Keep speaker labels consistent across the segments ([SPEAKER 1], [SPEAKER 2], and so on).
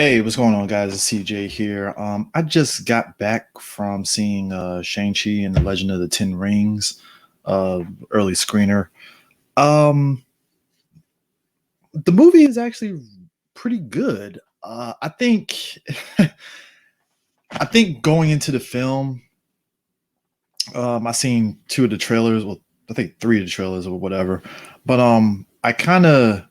[SPEAKER 1] Hey, what's going on, guys? It's CJ here. I just got back from seeing Shang-Chi and the Legend of the Ten Rings, early screener. Um, the movie is actually pretty good. I think, I think going into the film, I seen two of the trailers. Well, I think three of the trailers or whatever. But I kind of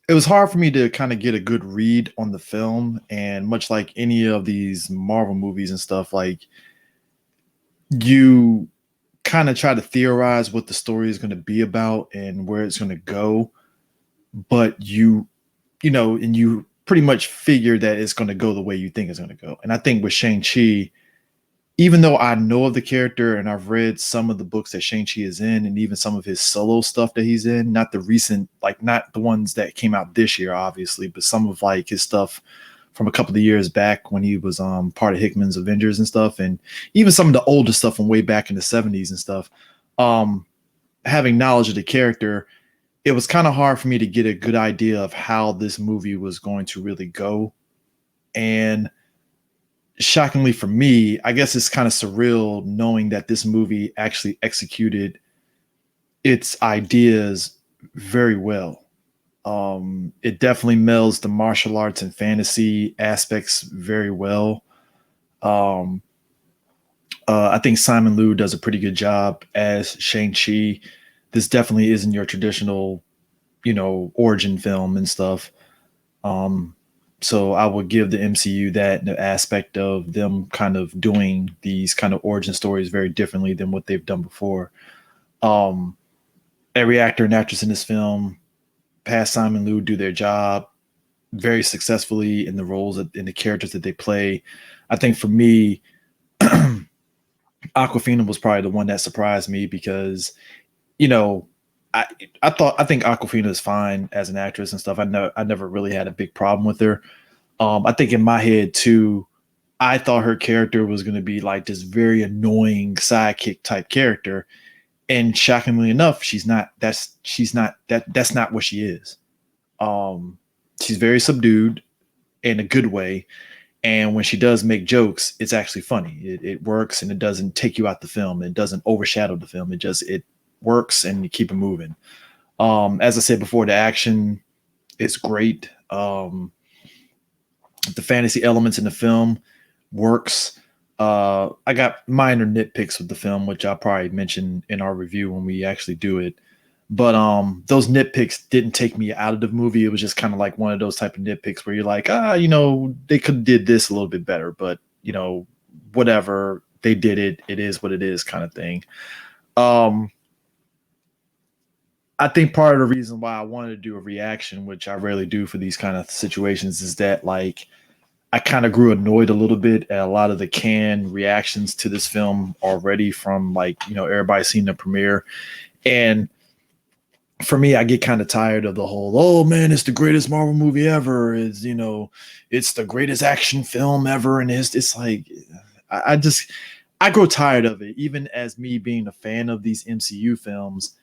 [SPEAKER 1] it was hard for me to kind of get a good read on the film, and much like any of these Marvel movies and stuff, like you kind of try to theorize what the story is going to be about and where it's going to go, but and you pretty much figure that it's going to go the way you think it's going to go. And I think with Shang-Chi, even though I know of the character and I've read some of the books that Shang-Chi is in and even some of his solo stuff that he's in, not the recent, like not the ones that came out this year, obviously, but some of like his stuff from a couple of years back when he was part of Hickman's Avengers and stuff, and even some of the older stuff from way back in the 70s and stuff. Um, Having knowledge of the character, it was kind of hard for me to get a good idea of how this movie was going to really go. And shockingly for me, I guess it's kind of surreal knowing that this movie actually executed its ideas very well. It definitely melds the martial arts and fantasy aspects very well. Um, I think Simon Liu does a pretty good job as Shang-Chi. This definitely isn't your traditional, origin film and stuff. Um, so I would give the MCU that the aspect of them kind of doing these kind of origin stories very differently than what they've done before. Um, every actor and actress in this film, past Simon Liu, do their job very successfully in the roles in the characters that they play. I think for me, Aquafina was probably the one that surprised me because, you know, I I think Aquafina is fine as an actress and stuff. I never really had a big problem with her. I think in my head too, I thought her character was going to be like this very annoying sidekick type character, and shockingly enough, That's not what she is. Um, she's very subdued in a good way, and when she does make jokes, it's actually funny. It works, and it doesn't take you out the film. It doesn't overshadow the film. It works, and you keep it moving. As I said before, the action is great. The fantasy elements in the film works. I got minor nitpicks with the film, which I'll probably mention in our review when we actually do it. But those nitpicks didn't take me out of the movie. It was just kind of like one of those type of nitpicks where you're like, they could have did this a little bit better, but whatever they did it, it is what it is, kind of thing. Um, I think part of the reason why I wanted to do a reaction, which I rarely do for these kind of situations, is that like I kind of grew annoyed a little bit at a lot of the canned reactions to this film already from like, everybody seen the premiere. And for me, I get kind of tired of the whole, oh man, it's the greatest Marvel movie ever. It's the greatest action film ever. And it's like, I just, I grow tired of it. Even as me being a fan of these MCU films,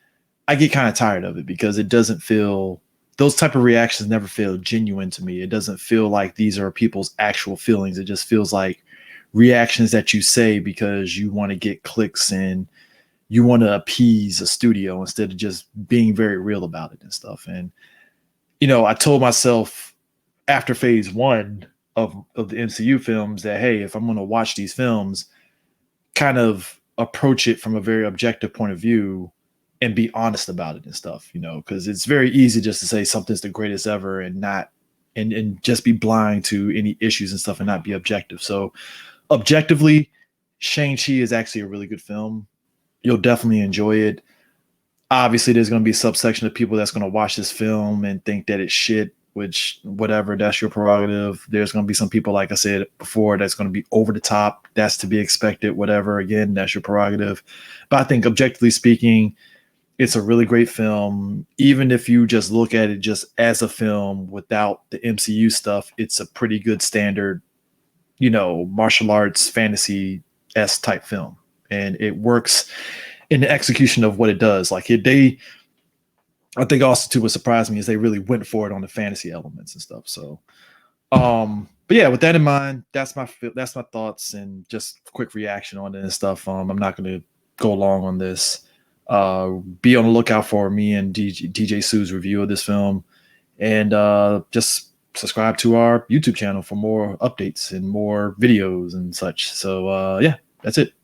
[SPEAKER 1] I get kind of tired of it because it doesn't feel, those type of reactions never feel genuine to me. It doesn't feel like these are people's actual feelings. It just feels like reactions that you say because you want to get clicks and you want to appease a studio instead of just being very real about it and stuff. And, I told myself after phase one of the MCU films that, hey, if I'm going to watch these films, kind of approach it from a very objective point of view and be honest about it and stuff, because it's very easy just to say something's the greatest ever and not and just be blind to any issues and stuff and not be objective. So objectively, Shang-Chi is actually a really good film. You'll definitely enjoy it. Obviously, there's going to be a subsection of people that's going to watch this film and think that it's shit, which, whatever, that's your prerogative. There's going to be some people, like I said before, that's going to be over the top. That's to be expected, whatever. Again, that's your prerogative. But I think, objectively speaking, it's a really great film. Even if you just look at it just as a film without the MCU stuff, it's a pretty good standard, martial arts fantasy S type film. And it works in the execution of what it does. Like I think also too what surprised me is they really went for it on the fantasy elements and stuff. So But yeah, with that in mind, that's my thoughts and just quick reaction on it and stuff. I'm not going to go long on this. Be on the lookout for me and DJ Sue's review of this film, and just subscribe to our YouTube channel for more updates and more videos and such. So yeah, that's it.